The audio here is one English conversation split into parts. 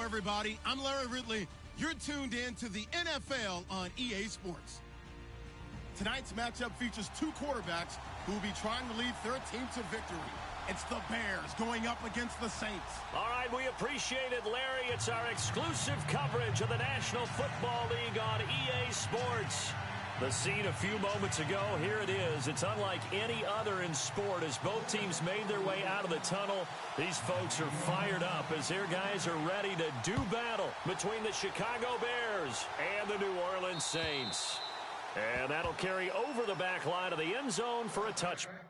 everybody. I'm Larry Ridley. You're tuned in to the NFL on EA Sports. Tonight's matchup features two quarterbacks who will be trying to lead their team to victory. It's the Bears going up against the Saints. All right, we appreciate it, Larry. It's our exclusive coverage of the National Football League on EA Sports. The scene a few moments ago, here it is. It's unlike any other in sport as both teams made their way out of the tunnel. These folks are fired up as their guys are ready to do battle between the Chicago Bears and the New Orleans Saints. And that'll carry over the back line of the end zone for a touchback.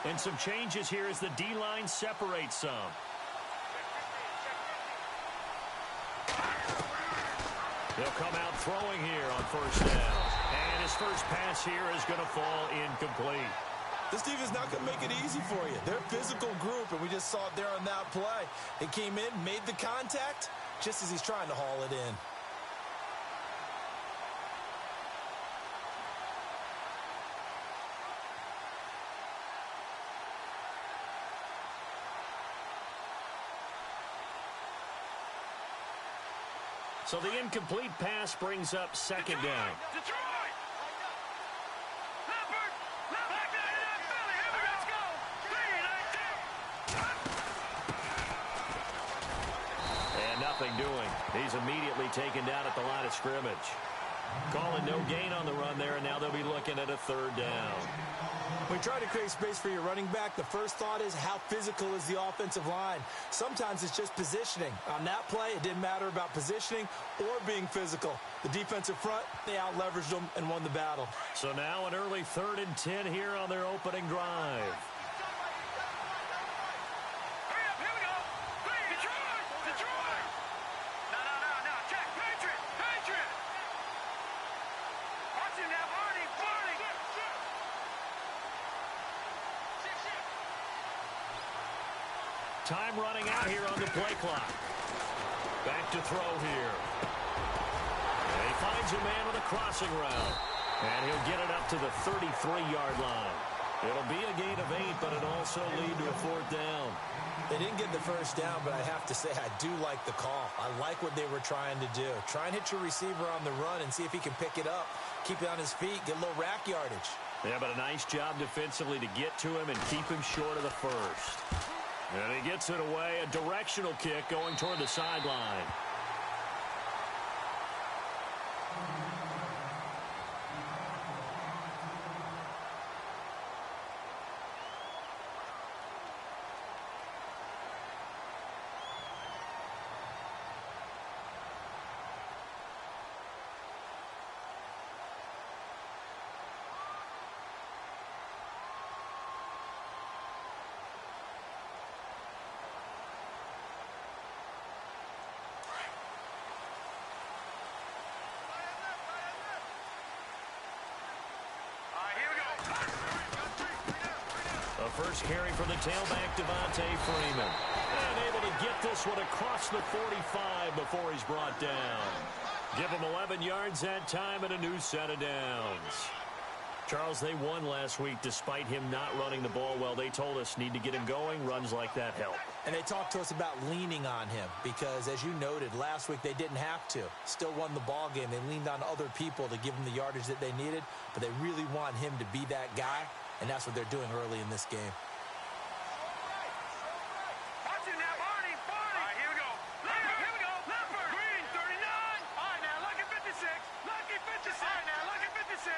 And some changes here as the D-line separates some. He'll come out throwing here on first down. And his first pass here is going to fall incomplete. This defense is not going to make it easy for you. They're a physical group, and we just saw it there on that play. They came in, made the contact, just as he's trying to haul it in. So the incomplete pass brings up second down. And nothing doing. He's immediately taken down at the line of scrimmage. Calling no gain on the run there, and now they'll be looking at a third down. When you try to create space for your running back, the first thought is how physical is the offensive line. Sometimes it's just positioning. On that play, it didn't matter about positioning or being physical. The defensive front, they out-leveraged them and won the battle. So now an early 3rd and 10 here on their opening drive. Time running out here on the play clock. Back to throw here. And he finds a man with a crossing route. And he'll get it up to the 33-yard line. It'll be a gain of 8, but it'll also lead to a 4th down. They didn't get the first down, but I have to say I do like the call. I like what they were trying to do. Try and hit your receiver on the run and see if he can pick it up. Keep it on his feet, get a little rack yardage. Yeah, but a nice job defensively to get to him and keep him short of the first. And he gets it away, a directional kick going toward the sideline. First carry for the tailback, Devontae Freeman. And able to get this one across the 45 before he's brought down. Give him 11 yards that time and a new set of downs. Charles, they won last week despite him not running the ball well. They told us need to get him going. Runs like that help. And they talked to us about leaning on him because, as you noted, last week they didn't have to. Still won the ball game. They leaned on other people to give him the yardage that they needed, but they really want him to be that guy. And that's what they're doing early in this game. Watch it now, Barney. All right, here we go. Here we go. Leopard. Green, 39. All right, now, lucky 56. Lucky 56. All right, now, lucky 56.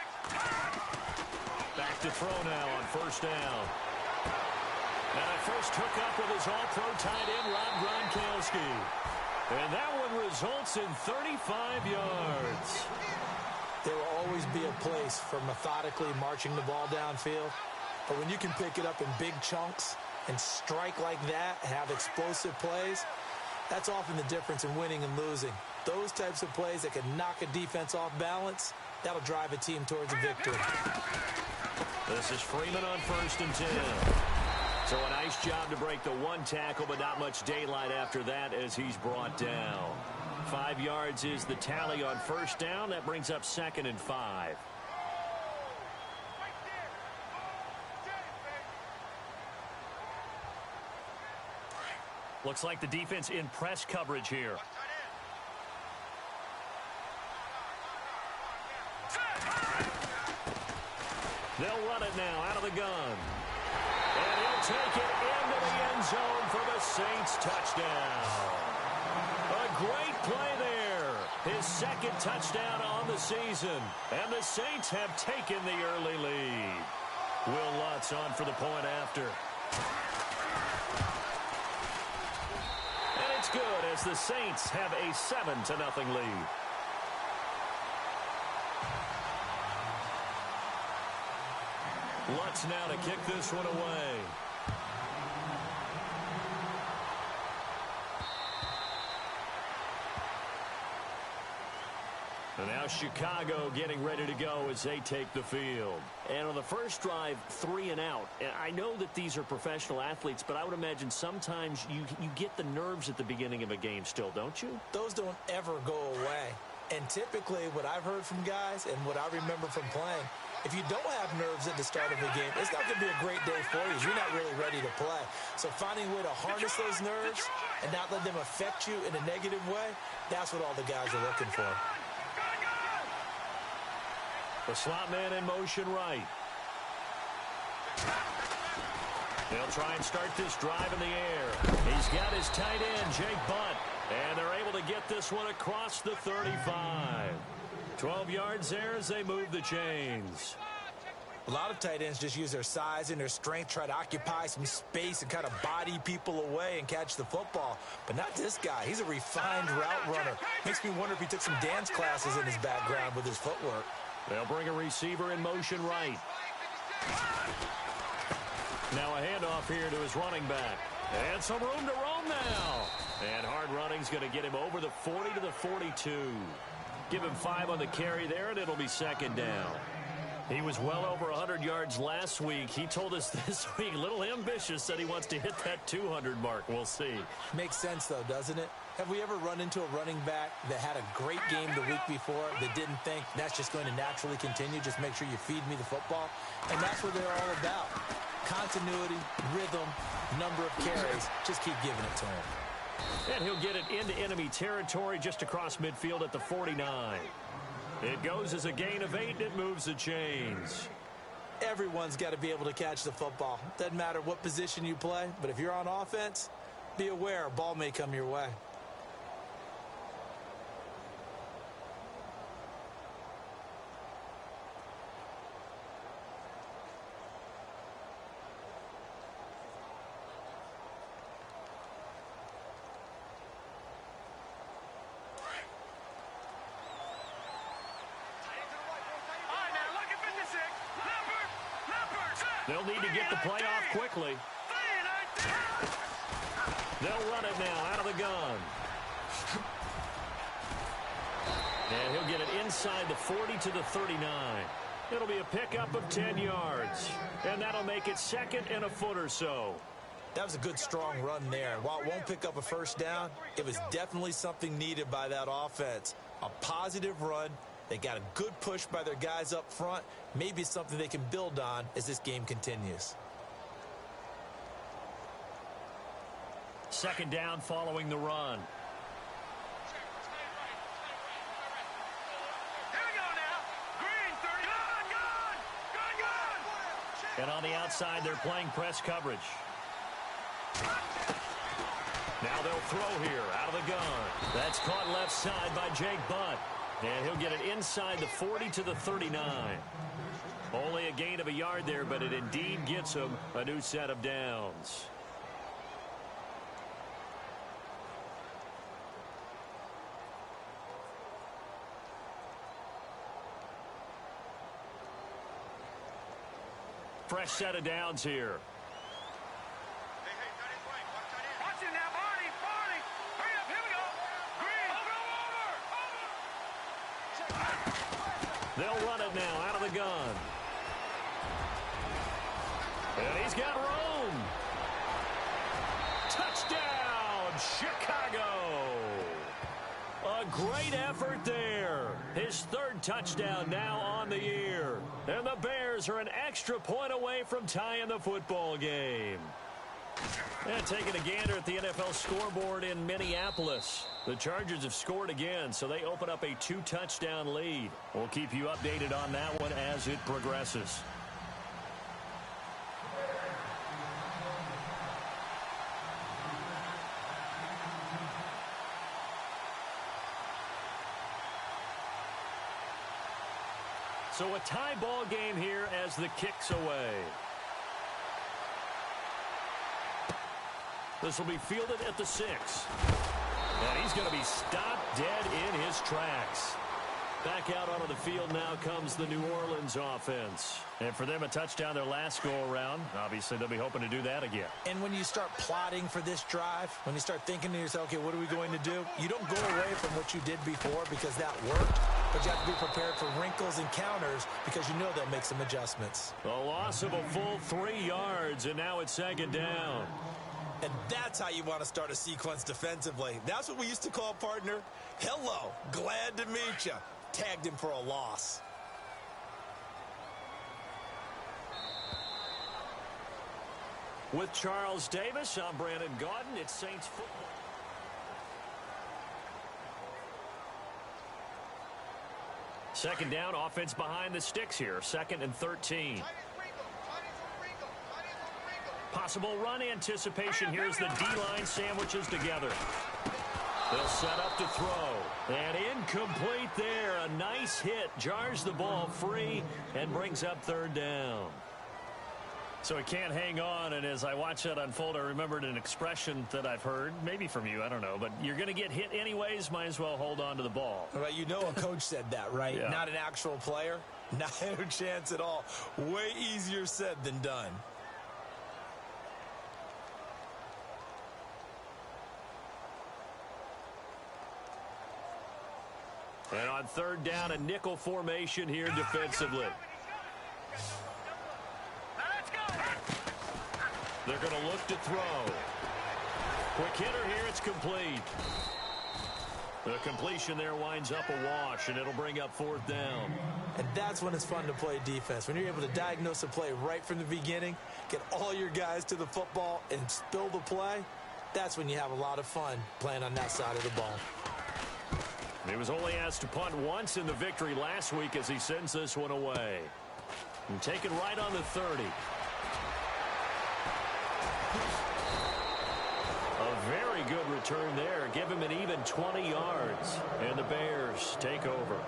Back to throw now on first down. And a first hookup with his all-pro tight end, Rob Gronkowski. And that one results in 35 yards. There will always be a place for methodically marching the ball downfield. But when you can pick it up in big chunks and strike like that, have explosive plays, that's often the difference in winning and losing. Those types of plays that can knock a defense off balance, that'll drive a team towards a victory. This is Freeman on 1st and 10. So a nice job to break the one tackle, but not much daylight after that as he's brought down. 5 yards is the tally on first down. That brings up 2nd and 5. Looks like the defense in press coverage here. They'll run it now out of the gun. And he'll take it into the end zone for the Saints touchdown. A great play there. His 2nd touchdown on the season. And the Saints have taken the early lead. Will Lutz on for the point after. And it's good as the Saints have a 7-0 lead. Lutz now to kick this one away. And now Chicago getting ready to go as they take the field. And on the first drive, 3 and out. And I know that these are professional athletes, but I would imagine sometimes you get the nerves at the beginning of a game still, don't you? Those don't ever go away. And typically what I've heard from guys and what I remember from playing, if you don't have nerves at the start of the game, it's not going to be a great day for you. You're not really ready to play. So finding a way to harness those nerves and not let them affect you in a negative way, that's what all the guys are looking for. The slot man in motion right. They'll try and start this drive in the air. He's got his tight end, Jake Butt. And they're able to get this one across the 35. 12 yards there as they move the chains. A lot of tight ends just use their size and their strength, try to occupy some space and kind of body people away and catch the football. But not this guy. He's a refined route runner. Makes me wonder if he took some dance classes in his background with his footwork. They'll bring a receiver in motion right. Now a handoff here to his running back. And some room to roam now. And hard running's going to get him over the 40 to the 42. Give him 5 on the carry there, and it'll be 2nd down. He was well over 100 yards last week. He told us this week, a little ambitious, said he wants to hit that 200 mark. We'll see. Makes sense, though, doesn't it? Have we ever run into a running back that had a great game the week before that didn't think that's just going to naturally continue? Just make sure you feed me the football. And that's what they're all about. Continuity, rhythm, number of carries. Just keep giving it to him. And he'll get it into enemy territory just across midfield at the 49. It goes as a gain of 8, and it moves the chains. Everyone's got to be able to catch the football. Doesn't matter what position you play, but if you're on offense, be aware a ball may come your way. They'll need to get the play off quickly. They'll run it now out of the gun. And he'll get it inside the 40 to the 39. It'll be a pickup of 10 yards. And that'll make it second and a foot or so. That was a good, strong run there. While it won't pick up a first down, it was definitely something needed by that offense. A positive run. They got a good push by their guys up front. Maybe something they can build on as this game continues. Second down following the run. Here we go now. Green, 30. Gun. And on the outside, they're playing press coverage. Now they'll throw here out of the gun. That's caught left side by Jake Butt. And he'll get it inside the 40 to the 39. Only a gain of a yard there, but it indeed gets him a new set of downs. Fresh set of downs here. Watch it now, Barney. Hurry up, here we go. Green, over. They'll run it now out of the gun. And he's got room. Touchdown, Chicago. A great effort there. His third touchdown now on the year. And the Bears are an extra point away from tying the football game. And taking a gander at the NFL scoreboard in Minneapolis. The Chargers have scored again, so they open up a 2-touchdown lead. We'll keep you updated on that one as it progresses. So a tie ball game here as the kick's away. This will be fielded at the 6. And he's going to be stopped dead in his tracks. Back out onto the field now comes the New Orleans offense. And for them, a touchdown their last go-around. Obviously, they'll be hoping to do that again. And when you start plotting for this drive, when you start thinking to yourself, okay, what are we going to do? You don't go away from what you did before because that worked. But you have to be prepared for wrinkles and counters because you know they'll make some adjustments. A loss of a full 3 yards, and now it's second down. And that's how you want to start a sequence defensively. That's what we used to call, partner, hello, glad to meet you. Tagged him for a loss. With Charles Davis, I'm Brandon Gaudin. It's Saints football. Second down, offense behind the sticks here. 2nd and 13. Possible run anticipation. Here's the D-line sandwiches together. They'll set up to throw. And incomplete there. A nice hit. Jars the ball free and brings up 3rd down. So he can't hang on, and as I watch that unfold, I remembered an expression that I've heard, maybe from you, I don't know, but you're going to get hit anyways, might as well hold on to the ball. Right, you know a coach said that, right? Yeah. Not an actual player. Not a chance at all. Way easier said than done. And on 3rd down, a nickel formation here defensively. Now let's go. They're going to look to throw. Quick hitter here. It's complete. The completion there winds up a wash, and it'll bring up 4th down. And that's when it's fun to play defense. When you're able to diagnose a play right from the beginning, get all your guys to the football, and spill the play, that's when you have a lot of fun playing on that side of the ball. He was only asked to punt once in the victory last week as he sends this one away. And taken right on the 30. A very good return there. Give him an even 20 yards. And the Bears take over.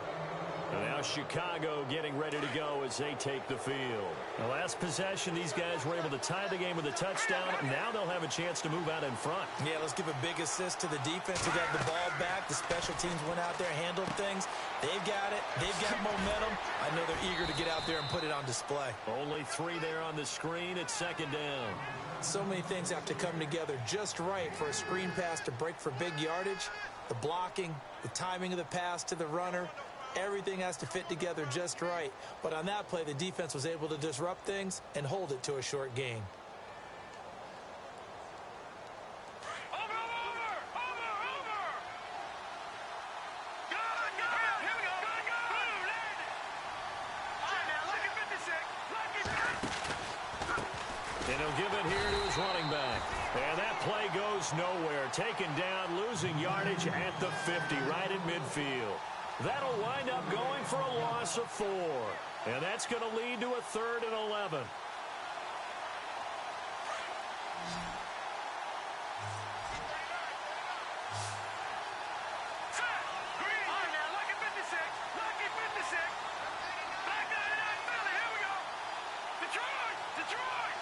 And now Chicago getting ready to go as they take the field. The last possession, these guys were able to tie the game with a touchdown. Now they'll have a chance to move out in front. Yeah, let's give a big assist to the defense who got the ball back. The special teams went out there, handled things. They've got it. They've got momentum. I know they're eager to get out there and put it on display. Only 3 there on the screen. It's 2nd down. So many things have to come together just right for a screen pass to break for big yardage. The blocking, the timing of the pass to the runner. Everything has to fit together just right. But on that play, the defense was able to disrupt things and hold it to a short gain. Over! Good! Here we go! Good! Blue, landed! All right, now, lucky 56. Lucky 50. And he'll give it here to his running back. And that play goes nowhere. Taken down, losing yardage at the 50, right in midfield. That'll wind up going for a loss of 4. And that's going to lead to a 3rd and 11. Set! Green! All right, now, lucky 56. Lucky 56. Back 99 Philly. Here we go. Detroit! Detroit!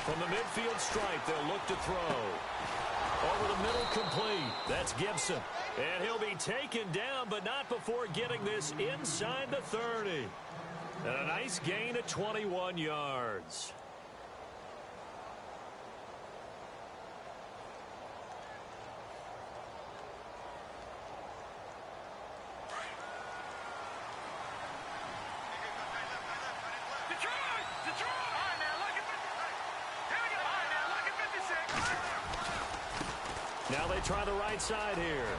From the midfield stripe, they'll look to throw. Over the middle, complete. That's Gibson. And he'll be taken down, but not before getting this inside the 30. And a nice gain of 21 yards. Detroit! Detroit! All right, now, lucky 56. Here we go. All right, now, lucky 56. Now they try the right side here.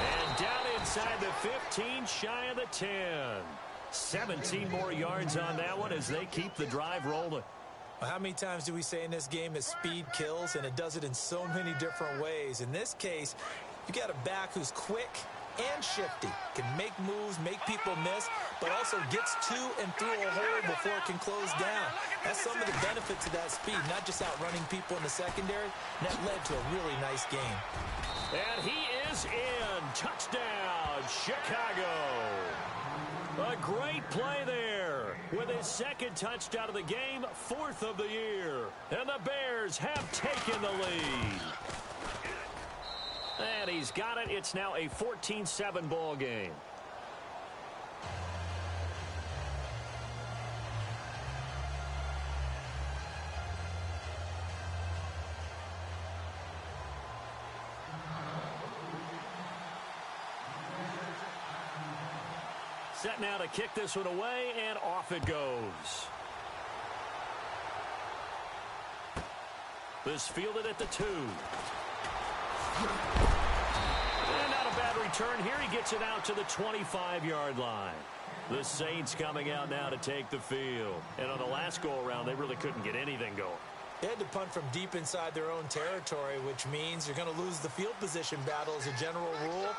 And down inside the 15, shy of the 10. 17 more yards on that one as they keep the drive rolling. Well, how many times do we say in this game that speed kills, and it does it in so many different ways? In this case, you got a back who's quick and shifty, can make moves, make people miss, but also gets to and through a hole before it can close down. That's some of the benefits of that speed, not just outrunning people in the secondary. And that led to a really nice game. And he is in. Touchdown, Chicago. A great play there with his 2nd touchdown of the game, 4th of the year. And the Bears have taken the lead. And he's got it. It's now a 14-7 ball game. Set now to kick this one away, and off it goes. This fielded at the 2. And not a bad return here. He gets it out to the 25-yard line. The Saints coming out now to take the field. And on the last go-around, they really couldn't get anything going. They had to punt from deep inside their own territory, which means you're going to lose the field position battle as a general rule.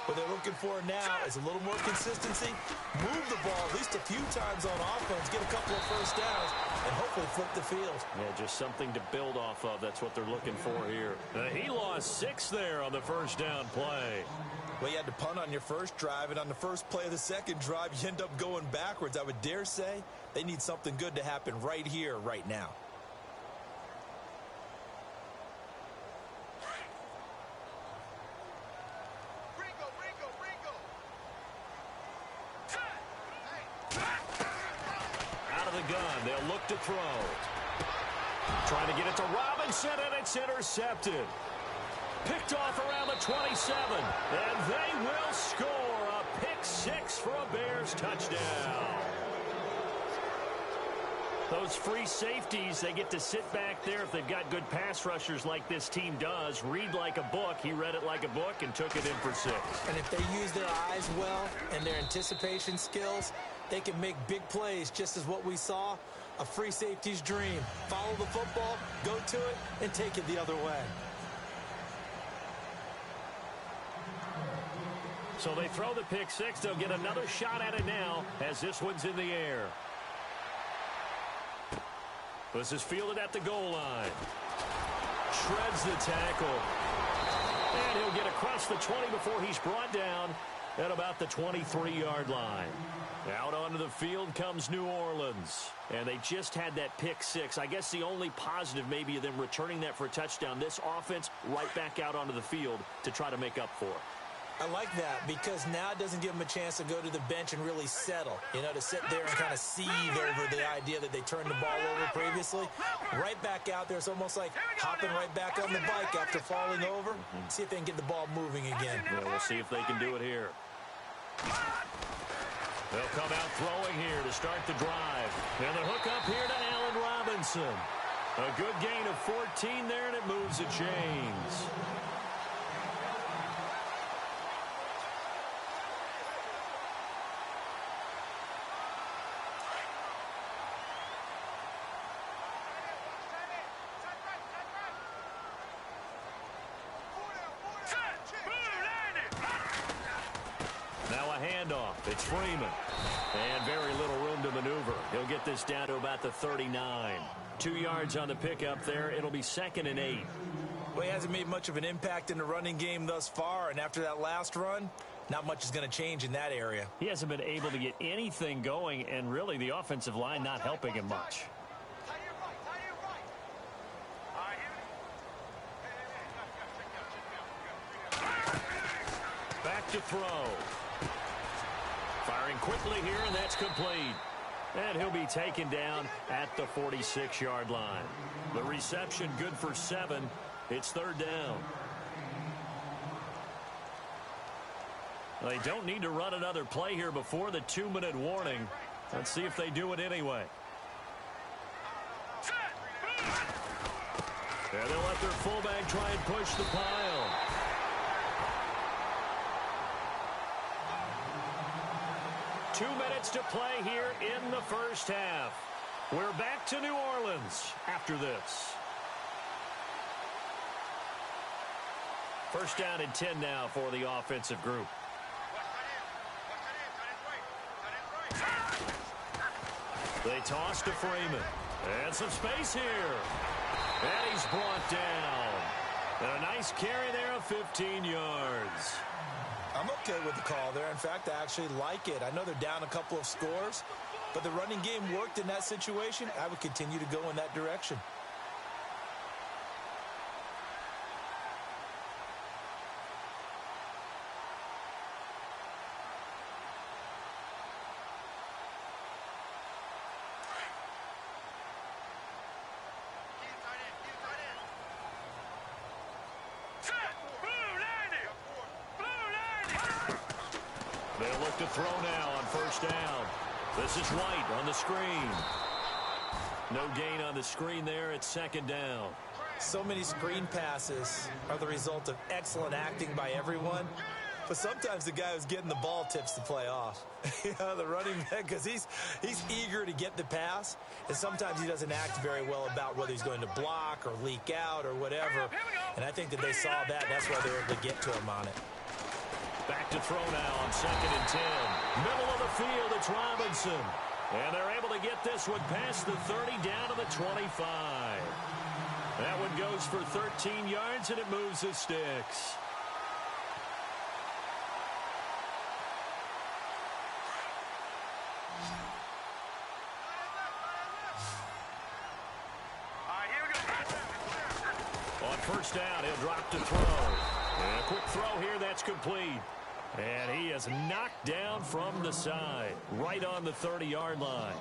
What they're looking for now is a little more consistency, move the ball at least a few times on offense, get a couple of first downs, and hopefully flip the field. Yeah, just something to build off of. That's what they're looking for here. He lost 6 there on the first down play. Well, you had to punt on your first drive, and on the first play of the second drive, you end up going backwards. I would dare say they need something good to happen right here, right now. Gun. They'll look to throw. Trying to get it to Robinson, and it's intercepted. Picked off around the 27. And they will score a pick six for a Bears touchdown. Those free safeties, they get to sit back there if they've got good pass rushers like this team does. Read like a book. He read it like a book and took it in for six. And if they use their eyes well and their anticipation skills, they can make big plays, just as what we saw. A free safety's dream. Follow the football, go to it, and take it the other way. So they throw the pick six. They'll get another shot at it now as this one's in the air. This is fielded at the goal line. Shreds the tackle. And he'll get across the 20 before he's brought down at about the 23-yard line. Out onto the field comes New Orleans. And they just had that pick six. I guess the only positive maybe of them returning that for a touchdown. This offense right back out onto the field to try to make up for it. I like that because now it doesn't give them a chance to go to the bench and really settle, to sit there and kind of seethe over the idea that they turned the ball over previously. Right back out there, it's almost like hopping right back on the bike after falling over. See if they can get the ball moving again. Yeah, we'll see if they can do it here. They'll come out throwing here to start the drive. And the hook up here to Allen Robinson. A good gain of 14 there, and it moves the chains. It's Freeman. And very little room to maneuver. He'll get this down to about the 39. 2 yards on the pickup there. It'll be 2nd and 8. Well, he hasn't made much of an impact in the running game thus far. And after that last run, not much is going to change in that area. He hasn't been able to get anything going. And really the offensive line not helping him much. Back to throw. Firing quickly here, and that's complete. And he'll be taken down at the 46-yard line. The reception good for 7. It's 3rd down. They don't need to run another play here before the 2-minute warning. Let's see if they do it anyway. And they'll let their fullback try and push the pile. Two minutes to play here in the first half. We're back to New Orleans after this. First down and 10 now for the offensive group. They toss to Freeman. And some space here. And he's brought down. And a nice carry there of 15 yards. I'm okay with the call there. In fact, I actually like it. I know they're down a couple of scores, but the running game worked in that situation. I would continue to go in that direction. They'll look to throw now on first down. This is White on the screen. No gain on the screen there. It's 2nd down. So many screen passes are the result of excellent acting by everyone. But sometimes the guy who's getting the ball tips the play off. The running back, because he's eager to get the pass. And sometimes he doesn't act very well about whether he's going to block or leak out or whatever. And I think that they saw that. And that's why they were able to get to him on it. Back to throw now on 2nd and 10. Middle of the field, it's Robinson. And they're able to get this one past the 30 down to the 25. That one goes for 13 yards, and it moves the sticks. On first down, he'll drop to throw. And a quick throw here, that's complete. And he is knocked down from the side, right on the 30-yard line.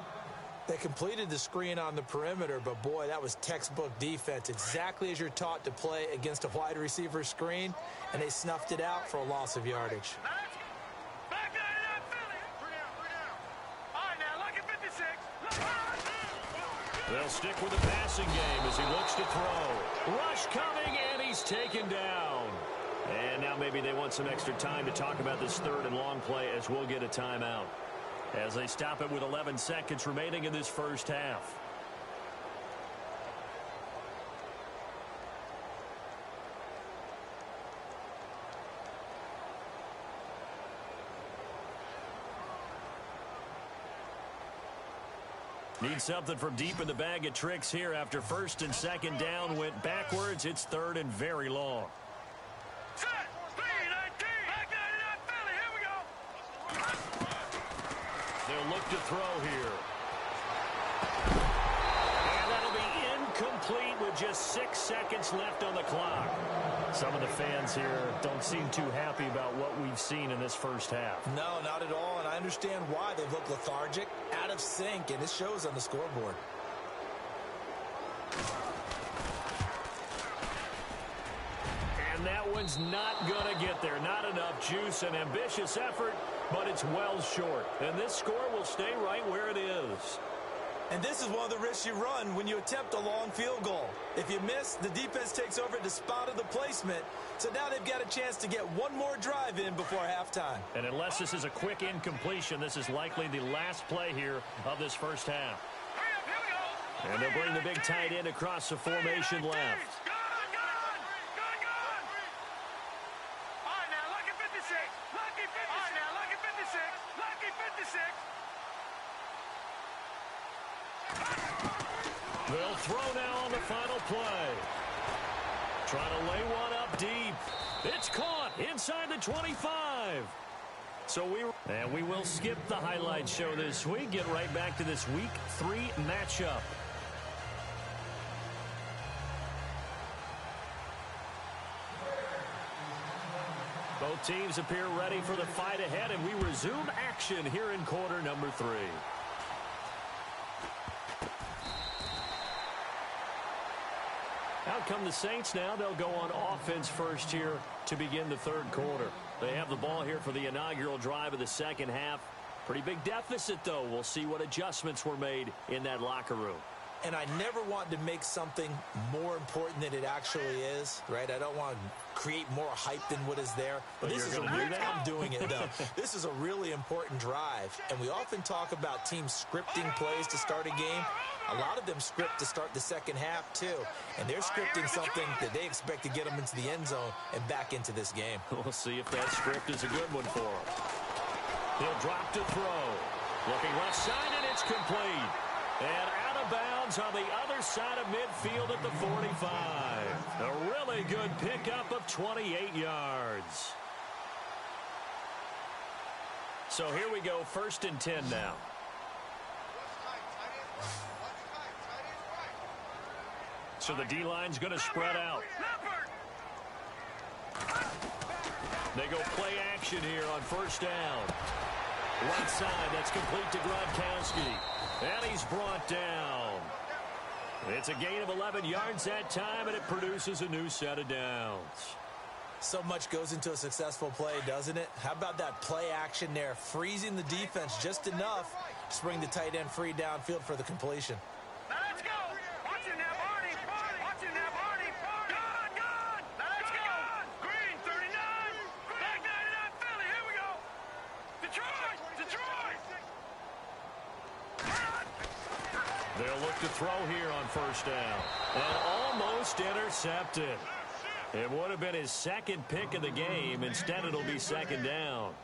They completed the screen on the perimeter, but boy, that was textbook defense. Exactly as you're taught to play against a wide receiver screen, and they snuffed it out for a loss of yardage. Back 99 Philly. 3 down. All right, now look at 56. They'll stick with the passing game as he looks to throw. Rush coming, and he's taken down. And now maybe they want some extra time to talk about this third and long play as we'll get a timeout, as they stop it with 11 seconds remaining in this first half. Need something from deep in the bag of tricks here after first and second down went backwards. It's third and very long. Set. 3-19. Back 99 Philly. Here we go. They'll look to throw here. And that'll be incomplete with just 6 seconds left on the clock. Some of the fans here don't seem too happy about what we've seen in this first half. No, not at all, and I understand why. They've looked lethargic, out of sync, and it shows on the scoreboard. And that one's not going to get there. Not enough juice. An ambitious effort, but it's well short. And this score will stay right where it is. And this is one of the risks you run when you attempt a long field goal. If you miss, the defense takes over at the spot of the placement. So now they've got a chance to get one more drive in before halftime. And unless this is a quick incompletion, this is likely the last play here of this first half. Here we go. And they'll bring the big tight end across the formation left. Gone. All right, now look at 56. Lucky 56. All right, now look at 56. Lucky 56. They'll throw now on the final play. Trying to lay one up deep. It's caught inside the 25. So we will skip the highlight show this week. Get right back to this Week 3 matchup. Both teams appear ready for the fight ahead, and we resume action here in quarter number 3. Out come the Saints now. They'll go on offense first here to begin the third quarter. They have the ball here for the inaugural drive of the second half. Pretty big deficit, though. We'll see what adjustments were made in that locker room. And I never want to make something more important than it actually is, right? I don't want to create more hype than what is there. But this is I'm doing it, though. This is a really important drive. And we often talk about teams scripting plays to start a game. A lot of them script to start the second half, too. And they're scripting something that they expect to get them into the end zone and back into this game. We'll see if that script is a good one for them. He'll drop to throw. Looking left side, and it's complete. And out of bounds on the other side of midfield at the 45. A really good pickup of 28 yards. So here we go, 1st and 10 now. So the D-line's going to spread out. They go play action here on 1st down. Right side, that's complete to Gronkowski. And he's brought down. It's a gain of 11 yards that time, and it produces a new set of downs. So much goes into a successful play, doesn't it? How about that play action there, freezing the defense just enough to bring the tight end free downfield for the completion. Now let's go. Watch it now, Barney. Watch it now, Barney. Gone. Now let's go. Green, 39. Back 99 Philly. Here we go. Detroit. They'll look to throw here on 1st down. And almost intercepted. It would have been his second pick of the game. Instead, it'll be 2nd down.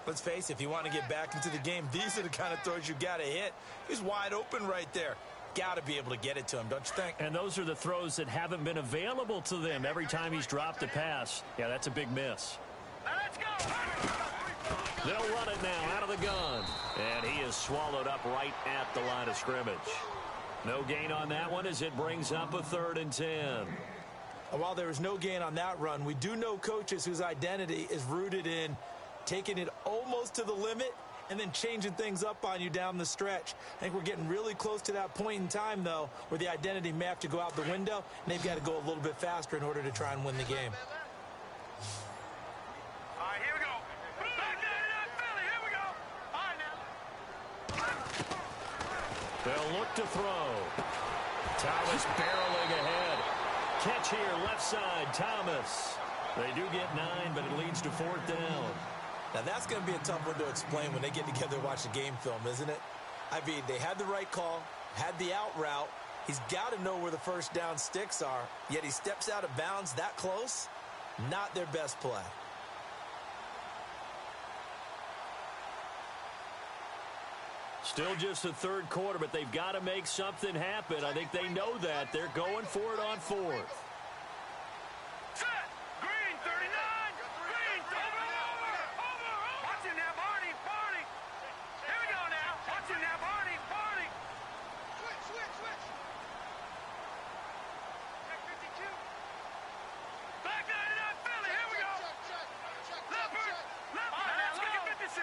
Let's face it, if you want to get back into the game, these are the kind of throws you got to hit. He's wide open right there. Got to be able to get it to him, don't you think? And those are the throws that haven't been available to them every time he's dropped a pass. Yeah, that's a big miss. Now let's go. They'll run it now out of the gun. And he is swallowed up right at the line of scrimmage. No gain on that one as it brings up a 3rd and 10. And while there is no gain on that run, we do know coaches whose identity is rooted in taking it almost to the limit and then changing things up on you down the stretch. I think we're getting really close to that point in time, though, where the identity may have to go out the window, and they've got to go a little bit faster in order to try and win the game. All right, here we go. Back 99 Philly, here we go. All right, now. They'll look to throw. Thomas barreling ahead. Catch here, left side, Thomas. They do get 9, but it leads to 4th down. Now, that's going to be a tough one to explain when they get together and watch the game film, isn't it? I mean, they had the right call, had the out route. He's got to know where the first down sticks are, yet he steps out of bounds that close. Not their best play. Still just the third quarter, but they've got to make something happen. I think they know that. They're going for it on 4th. Set. Green, 39. Green, over. Watch him now, Barney. Here we go now. Watch him now, Barney. Switch. Check 52. Back 99 Philly, here we go. Leopard. All right, now, look at 56.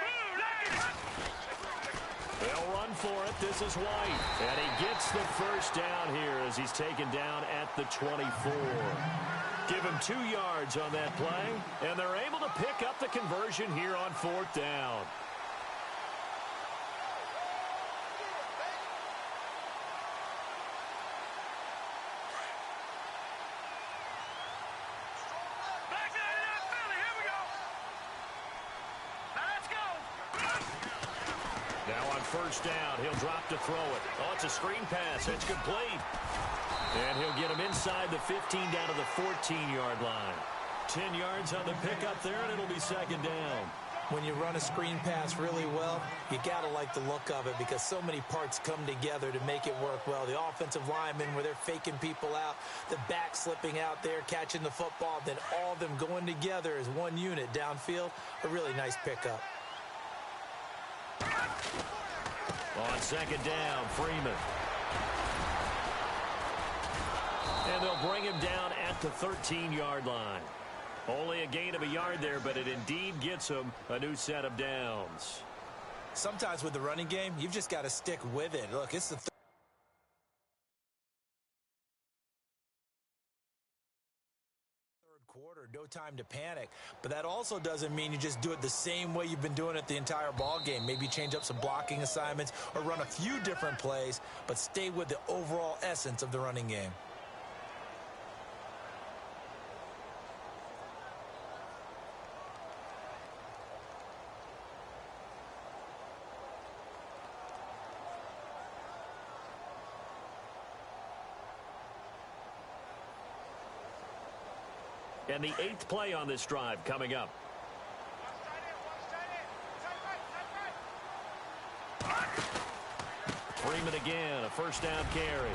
They'll run for it. This is White. And he gets the first down here as he's taken down at the 24. Give him 2 yards on that play, and they're able to pick up the conversion here on 4th down. Back 99 Philly, here we go. Now let's go. Now on first down, he'll drop to throw it. Oh, it's a screen pass. It's complete. And he'll get him inside the 15 down to the 14-yard line. 10 yards on the pickup there, and it'll be 2nd down. When you run a screen pass really well, you got to like the look of it because so many parts come together to make it work well. The offensive linemen where they're faking people out, the back slipping out there, catching the football, then all of them going together as one unit downfield. A really nice pickup. On 2nd down, Freeman. And they'll bring him down at the 13-yard line. Only a gain of a yard there, but it indeed gets him a new set of downs. Sometimes with the running game, you've just got to stick with it. Look, it's the third quarter, no time to panic. But that also doesn't mean you just do it the same way you've been doing it the entire ball game. Maybe change up some blocking assignments or run a few different plays, but stay with the overall essence of the running game. And the 8th play on this drive coming up. Freeman again, a first down carry.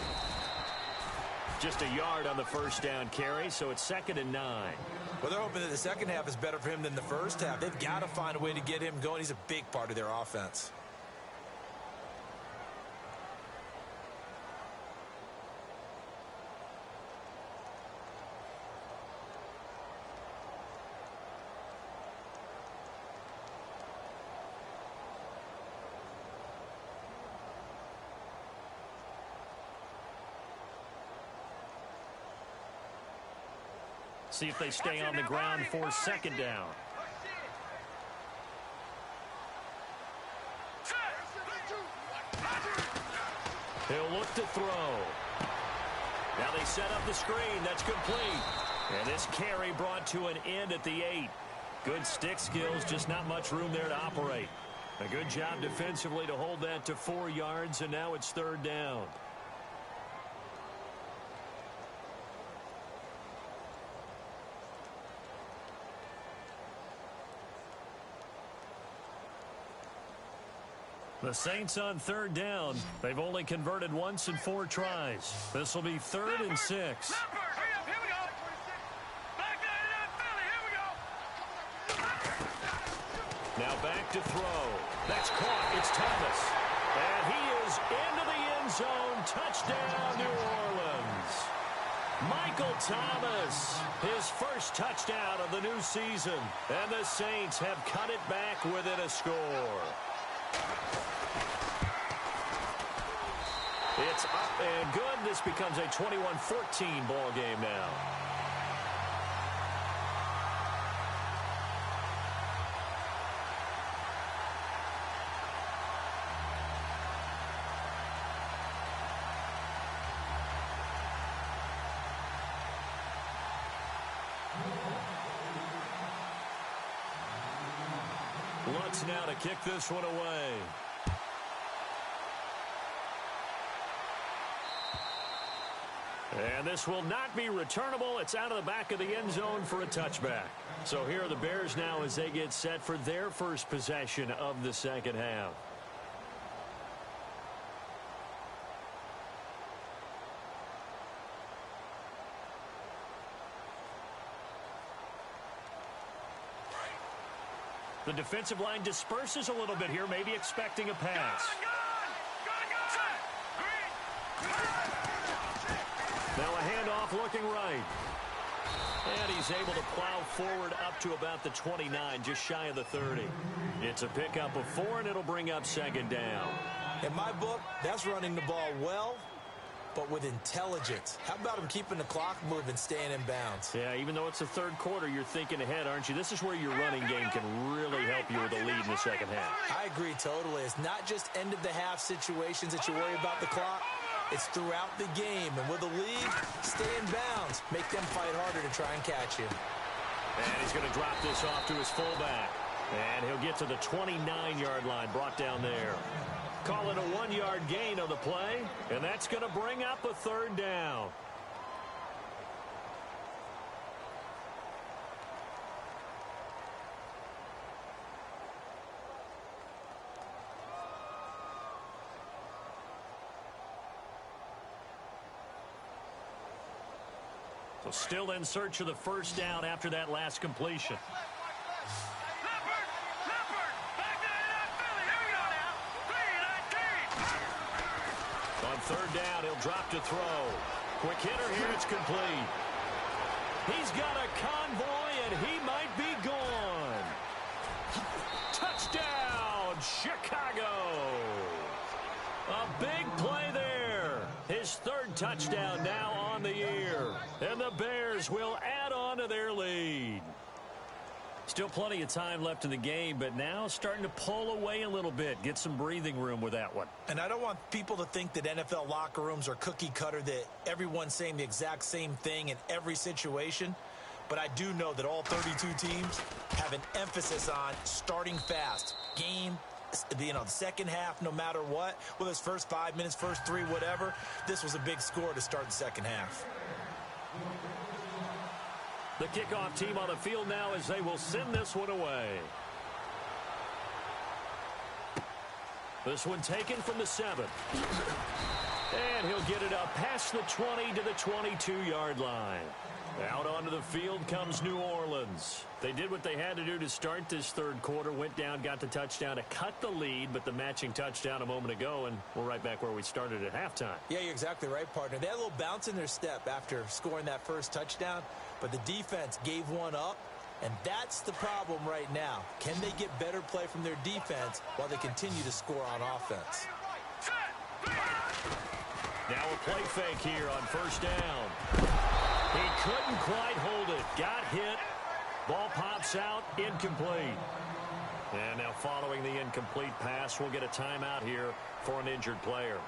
Just a yard on the first down carry, so it's 2nd and 9. Well, they're hoping that the second half is better for him than the first half. They've got to find a way to get him going. He's a big part of their offense. See if they stay on the ground for 2nd down. He'll look to throw. Now they set up the screen. That's complete. And this carry brought to an end at the 8. Good stick skills, just not much room there to operate. A good job defensively to hold that to 4 yards, and now it's 3rd down. The Saints on 3rd down. They've only converted once in 4 tries. This will be 3rd and 6. Here we go. Back 99 Philly, here we go. Now back to throw. That's caught. It's Thomas. And he is into the end zone. Touchdown, New Orleans. Michael Thomas, his first touchdown of the new season. And the Saints have cut it back within a score. It's up and good. This becomes a 21-14 ball game now. Lutz now to kick this one away. And this will not be returnable. It's out of the back of the end zone for a touchback. So here are the Bears now as they get set for their first possession of the second half. The defensive line disperses a little bit here, maybe expecting a pass. Now a handoff looking right. And he's able to plow forward up to about the 29, just shy of the 30. It's a pickup of 4, and it'll bring up second down. In my book, that's running the ball well, but with intelligence. How about him keeping the clock moving, staying in bounds? Yeah, even though it's the third quarter, you're thinking ahead, aren't you? This is where your running game can really help you with a lead in the second half. I agree totally. It's not just end-of-the-half situations that you worry about the clock. It's throughout the game. And with a lead, stay in bounds. Make them fight harder to try and catch you. And he's going to drop this off to his fullback. And he'll get to the 29-yard line, brought down there. Call it a 1-yard gain on the play, and that's going to bring up a third down. So still in search of the first down after that last completion. On third down, he'll drop to throw. Quick hitter here, it's complete. He's got a convoy, and he might be gone. Touchdown, Chicago. A big play there. His third touchdown now on the year. And the Bears will add on to their lead. Still plenty of time left in the game, but now starting to pull away a little bit. Get some breathing room with that one. And I don't want people to think that NFL locker rooms are cookie cutter, that everyone's saying the exact same thing in every situation. But I do know that all 32 teams have an emphasis on starting fast. Game, the second half, no matter what, whether it's first 5 minutes, first 3, whatever, this was a big score to start the second half. The kickoff team on the field now as they will send this one away. This one taken from the 7. And he'll get it up past the 20 to the 22-yard line. Out onto the field comes New Orleans. They did what they had to do to start this third quarter. Went down, got the touchdown to cut the lead, but the matching touchdown a moment ago, and we're right back where we started at halftime. Yeah, you're exactly right, partner. They had a little bounce in their step after scoring that first touchdown, but the defense gave one up, and that's the problem right now. Can they get better play from their defense while they continue to score on offense? Now a play fake here on first down. He couldn't quite hold it. Got hit. Ball pops out. Incomplete. And now following the incomplete pass, we'll get a timeout here for an injured player.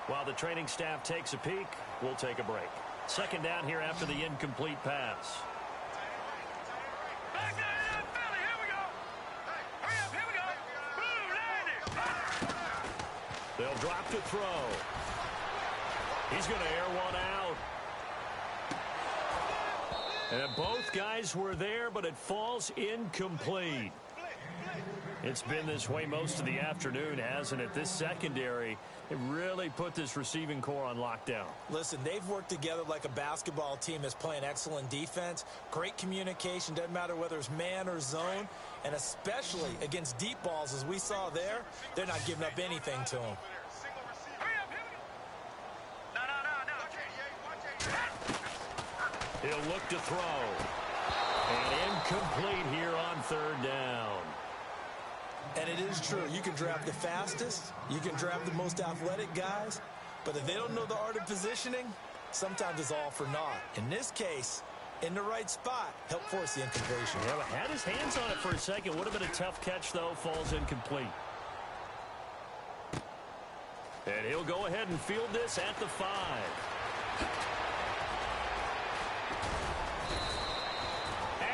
While the training staff takes a peek, we'll take a break. Second down here after the incomplete pass. They'll drop to throw. He's going to air one out. And both guys were there, but it falls incomplete. It's been this way most of the afternoon, hasn't it? This secondary, it really put this receiving core on lockdown. Listen, they've worked together like a basketball team that's playing excellent defense. Great communication, doesn't matter whether it's man or zone. And especially against deep balls, as we saw there, they're not giving up anything to them. He'll look to throw. And incomplete here on third down. And it is true. You can draft the fastest. You can draft the most athletic guys. But if they don't know the art of positioning, sometimes it's all for naught. In this case, in the right spot, helped force the incompletion. Yeah, had his hands on it for a second. Would have been a tough catch, though. Falls incomplete. And he'll go ahead and field this at the 5.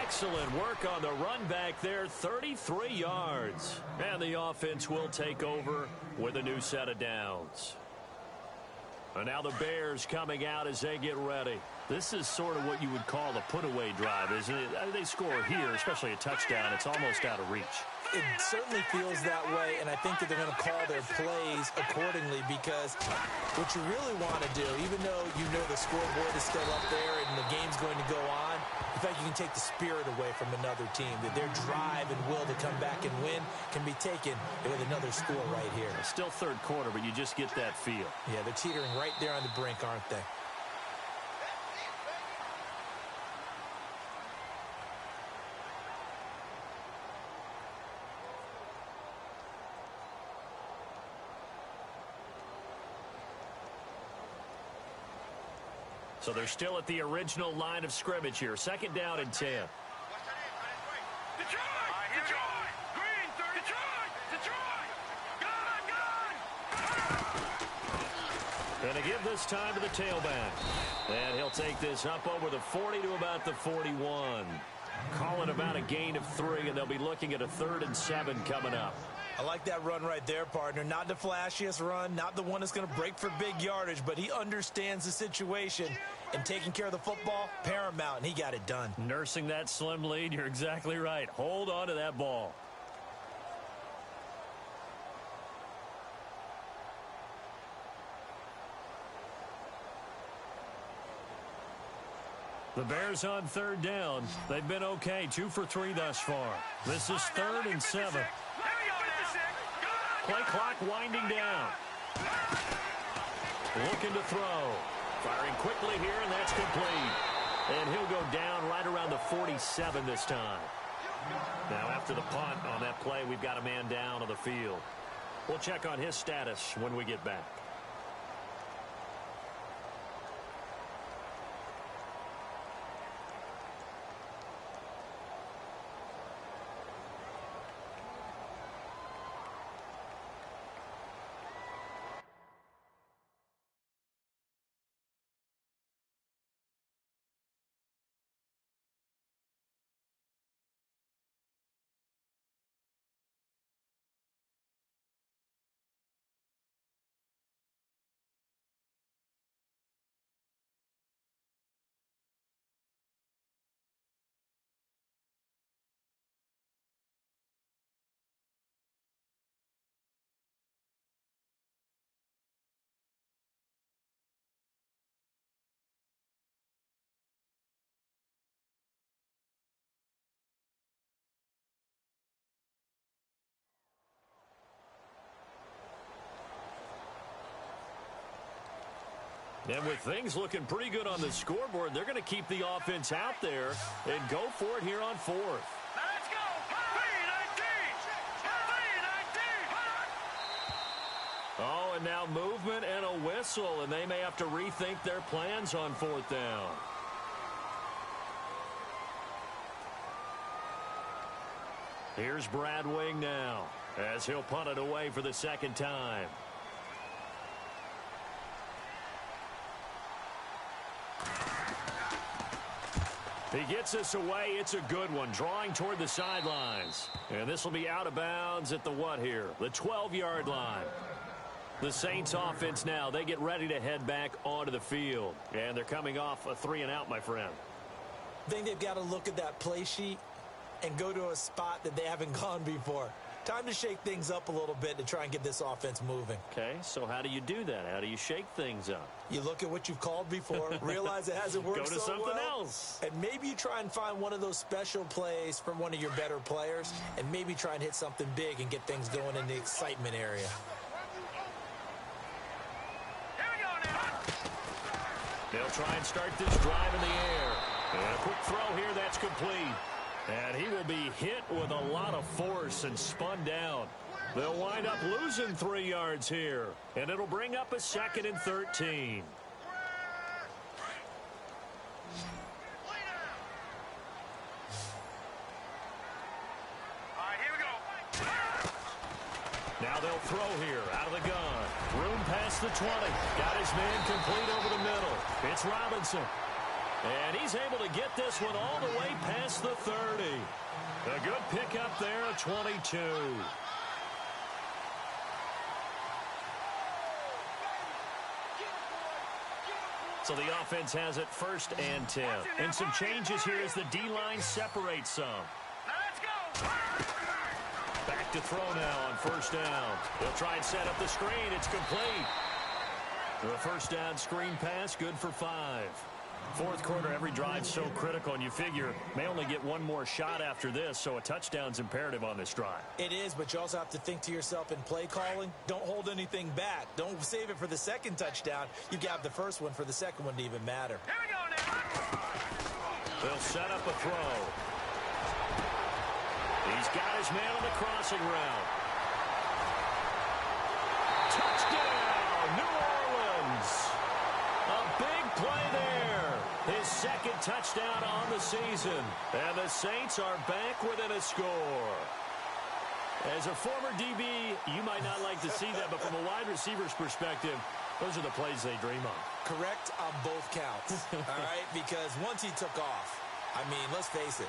Excellent work on the run back there, 33 yards. And the offense will take over with a new set of downs. And now the Bears coming out as they get ready. This is sort of what you would call a put-away drive, isn't it? They score here, especially a touchdown. It's almost out of reach. It certainly feels that way, and I think that they're going to call their plays accordingly, because what you really want to do, even though you know the scoreboard is still up there and the game's going to go on, in fact, you can take the spirit away from another team, that their drive and will to come back and win can be taken with another score right here. It's still third quarter, but you just get that feel. Yeah, they're teetering right there on the brink, aren't they? So they're still at the original line of scrimmage here. Second down and 10. Detroit! Detroit! Green, 30. Detroit! Gun! And to give this time to the tailback. And he'll take this up over the 40 to about the 41. Call it about a gain of 3, and they'll be looking at a 3rd and 7 coming up. I like that run right there, partner. Not the flashiest run, not the one that's going to break for big yardage, but he understands the situation, and taking care of the football, paramount, and he got it done. Nursing that slim lead, you're exactly right. Hold on to that ball. The Bears on 3rd down. They've been okay, 2 for 3 thus far. This is 3rd and 7. Play clock winding down. Looking to throw. Firing quickly here, and that's complete. And he'll go down right around the 47 this time. Now after the punt on that play, we've got a man down on the field. We'll check on his status when we get back. And with things looking pretty good on the scoreboard, they're going to keep the offense out there and go for it here on 4th. Now let's go! Oh, and now movement and a whistle, and they may have to rethink their plans on 4th down. Here's Brad Wing now, as he'll punt it away for the 2nd time. He gets this away. It's a good one, drawing toward the sidelines. And this will be out of bounds at the what here? The 12-yard line. The Saints offense now, they get ready to head back onto the field. And they're coming off a 3-and-out, my friend. I think they've got to look at that play sheet and go to a spot that they haven't gone before. Time to shake things up a little bit to try and get this offense moving. Okay, so how do you do that? How do you shake things up? You look at what you've called before, realize it hasn't worked so well. Go to something else. And maybe you try and find one of those special plays from one of your better players, and maybe try and hit something big and get things going in the excitement area. Here we go now. They'll try and start this drive in the air. And a quick throw here, that's complete. And he will be hit with a lot of force and spun down. They'll wind up losing 3 yards here. And it'll bring up a 2nd and 13. Now they'll throw here out of the gun. Room past the 20. Got his man complete over the middle. It's Robinson. And he's able to get this one all the way past the 30. A good pickup there at 22. So the offense has it 1st and 10. And some changes here as the D-line separates some. Back to throw now on 1st down. They'll try and set up the screen. It's complete. The 1st down screen pass, good for 5. 4th quarter, every drive so critical, and you figure may only get one more shot after this, so a touchdown's imperative on this drive. It is, but you also have to think to yourself in play calling, don't hold anything back. Don't save it for the 2nd touchdown. You got the 1st one for the 2nd one to even matter. Here we go now. They'll set up a throw. He's got his man on the crossing route. Touchdown, New Orleans. A big play there. His 2nd touchdown on the season. And the Saints are back within a score. As a former DB, you might not like to see that, but from a wide receiver's perspective, those are the plays they dream of. Correct on both counts, all right? Because once he took off, I mean, let's face it,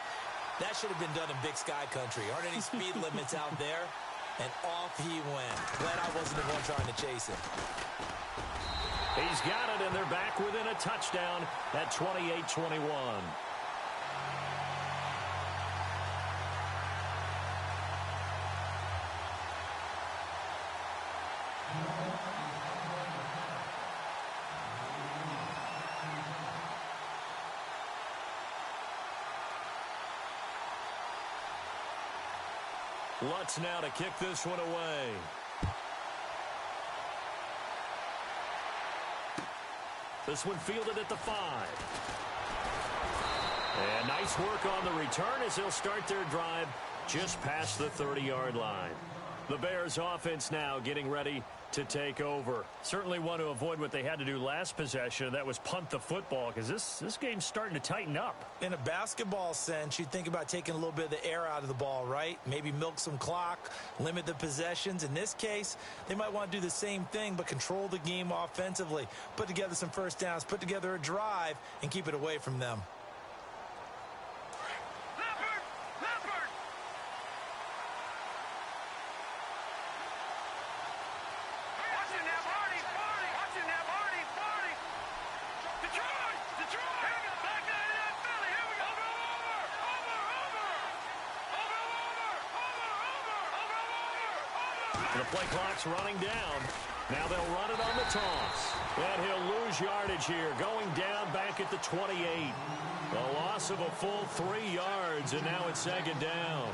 that should have been done in Big Sky Country. Aren't any speed limits out there? And off he went. Glad I wasn't the one trying to chase him. He's got it, and they're back within a touchdown at 28-21. Lutz now to kick this one away. This one fielded at the 5. And nice work on the return as they'll start their drive just past the 30-yard line. The Bears offense now getting ready to take over. Certainly want to avoid what they had to do last possession. That was punt the football, because this game's starting to tighten up. In a basketball sense, you think about taking a little bit of the air out of the ball, right? Maybe milk some clock, limit the possessions. In this case, they might want to do the same thing, but control the game offensively. Put together some 1st downs, put together a drive, and keep it away from them. The play clock's running down. Now they'll run it on the toss. And he'll lose yardage here, going down back at the 28. A loss of a full 3 yards, and now it's 2nd down.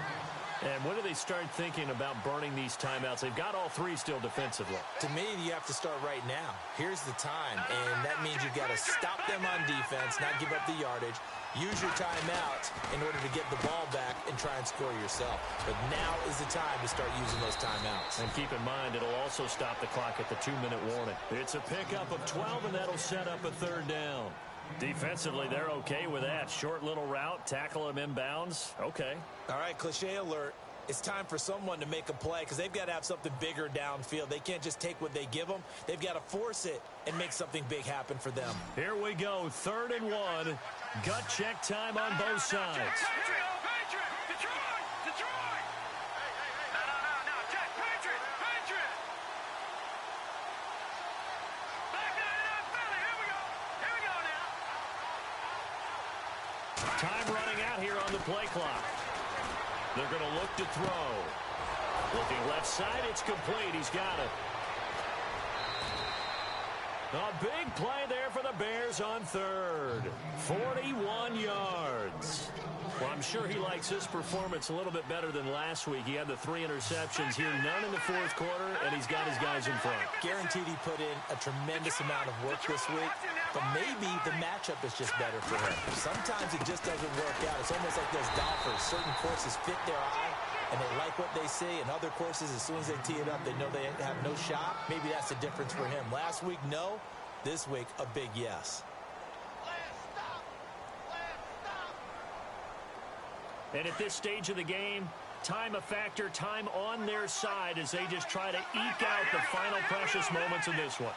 And when do they start thinking about burning these timeouts? They've got all 3 still defensively. To me, you have to start right now. Here's the time, and that means you've got to stop them on defense, not give up the yardage. Use your timeout in order to get the ball back and try and score yourself. But now is the time to start using those timeouts. And keep in mind, it'll also stop the clock at the 2-minute warning. It's a pickup of 12, and that'll set up a 3rd down. Defensively, they're okay with that. Short little route, tackle him inbounds. Okay. All right, cliche alert. It's time for someone to make a play because they've got to have something bigger downfield. They can't just take what they give them. They've got to force it and make something big happen for them. Here we go, 3rd and 1. Gut check time on both sides. Time running out here on the play clock. They're going to look to throw. Looking left side, it's complete. He's got it. A big play there for the Bears on third. 41 yards. Well, I'm sure he likes his performance a little bit better than last week. He had the 3 interceptions here, none in the fourth quarter, and he's got his guys in front. Guaranteed he put in a tremendous amount of work this week, but maybe the matchup is just better for him. Sometimes it just doesn't work out. It's almost like those golfers. Certain courses fit their eye, and they like what they see, and other courses, as soon as they tee it up, they know they have no shot. Maybe that's the difference for him. Last week, no. This week, a big yes. And at this stage of the game, time a factor, time on their side as they just try to eke out the final precious moments in this one.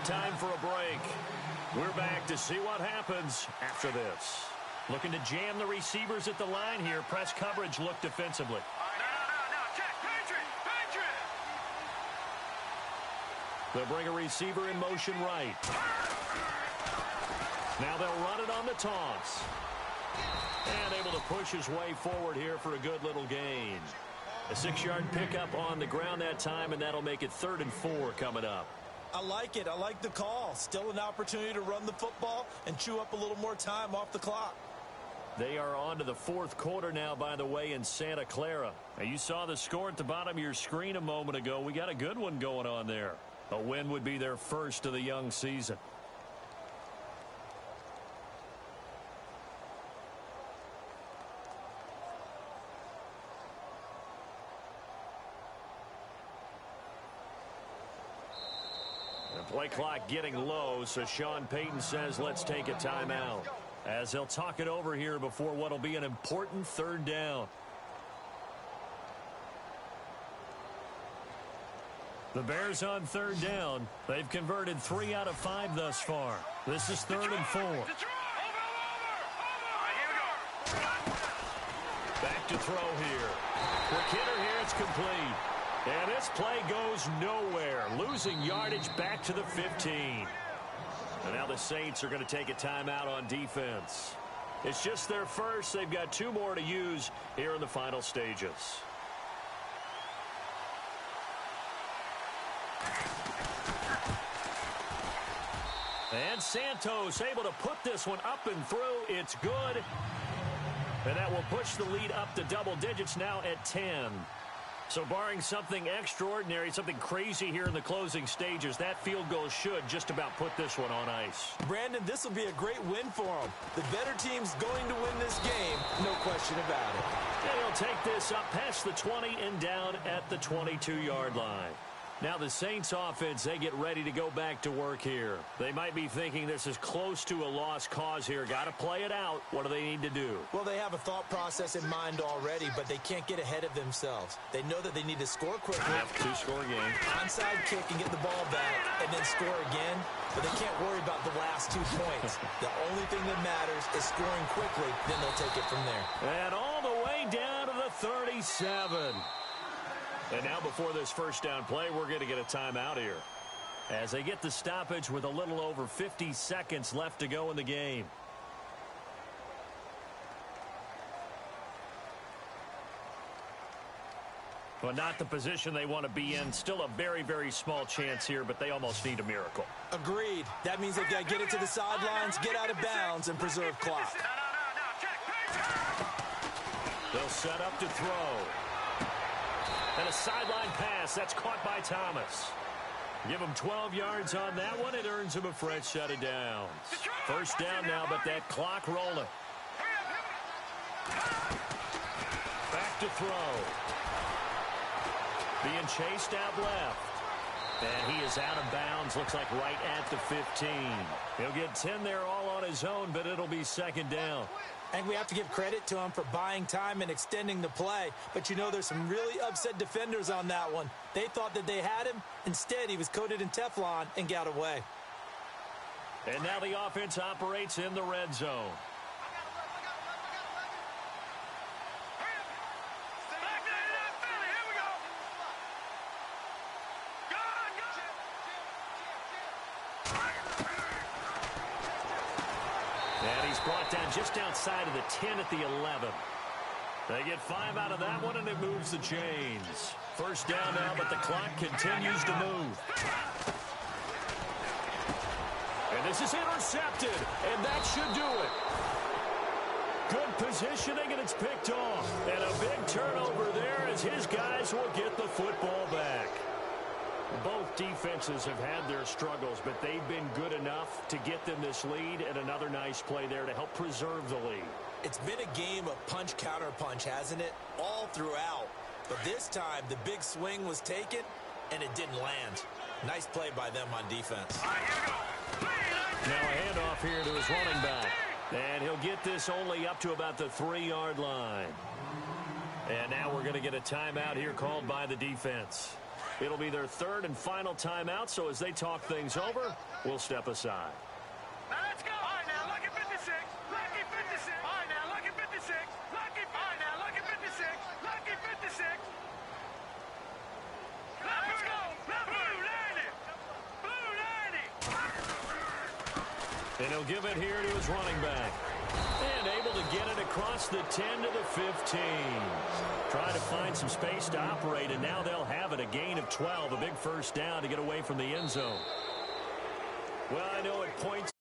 Time for a break. We're back to see what happens after this. Looking to jam the receivers at the line here. Press coverage look defensively. They'll bring a receiver in motion right. Now they'll run it on the toss. And able to push his way forward here for a good little gain. A 6-yard pickup on the ground that time, and that'll make it 3rd and 4 coming up. I like it. I like the call. Still an opportunity to run the football and chew up a little more time off the clock. They are on to the fourth quarter now, by the way, in Santa Clara. Now, you saw the score at the bottom of your screen a moment ago. We got a good one going on there. A win would be their first of the young season. Play clock getting low, so Sean Payton says let's take a timeout as he'll talk it over here before what will be an important 3rd down. The Bears on 3rd down. They've converted 3 out of 5 thus far. This is 3rd and 4. Back to throw here. Quick hitter here, it's complete. And this play goes nowhere. Losing yardage back to the 15. And now the Saints are going to take a timeout on defense. It's just their first. They've got 2 more to use here in the final stages. And Santos able to put this one up and through. It's good. And that will push the lead up to double digits now at 10. So barring something extraordinary, something crazy here in the closing stages, that field goal should just about put this one on ice. Brandon, this will be a great win for them. The better team's going to win this game, no question about it. And he'll take this up past the 20 and down at the 22-yard line. Now the Saints offense, they get ready to go back to work here. They might be thinking this is close to a lost cause here. Got to play it out. What do they need to do? Well, they have a thought process in mind already, but they can't get ahead of themselves. They know that they need to score quickly. Have to score again. Onside kick and get the ball back and then score again. But they can't worry about the last 2 points. The only thing that matters is scoring quickly. Then they'll take it from there. And all the way down to the 37. And now before this first down play, we're going to get a timeout here as they get the stoppage with a little over 50 seconds left to go in the game. But not the position they want to be in. Still a very, very small chance here, but they almost need a miracle. Agreed. That means they've got to get it to the sidelines, get out of bounds, and preserve clock. They'll set up to throw. And a sideline pass. That's caught by Thomas. Give him 12 yards on that one. It earns him a fresh set of downs. First down now, but that clock rolling. Back to throw. Being chased out left. And he is out of bounds. Looks like right at the 15. He'll get 10 there all on his own, but it'll be second down. And we have to give credit to him for buying time and extending the play. But, you know, there's some really upset defenders on that one. They thought that they had him. Instead, he was coated in Teflon and got away. And now the offense operates in the red zone. brought down just outside of the 10 at the 11. They get 5 out of that one, and it moves the chains. First down now, but the clock continues to move. And this is intercepted, and that should do it. Good positioning, and it's picked off. And a big turnover there as his guys will get the football back. Both defenses have had their struggles, but they've been good enough to get them this lead, and another nice play there to help preserve the lead. It's been a game of punch-counter-punch, hasn't it? All throughout. But this time, the big swing was taken, and it didn't land. Nice play by them on defense. Now a handoff here to his running back. And he'll get this only up to about the 3-yard line. And now we're going to get a timeout here called by the defense. It'll be their third and final timeout, so as they talk things over, we'll step aside. Now let's go. All right, now look at 56. Lucky 56. All right, now look at 56. Lucky. All right, now look at 56. Lucky 56. Let's go. Blue 90. Blue 90. And he'll give it here to his running back. And able to get it across the 10 to the 15. Trying to find some space to operate, and now they'll have it. A gain of 12, a big first down to get away from the end zone. Well, I know it points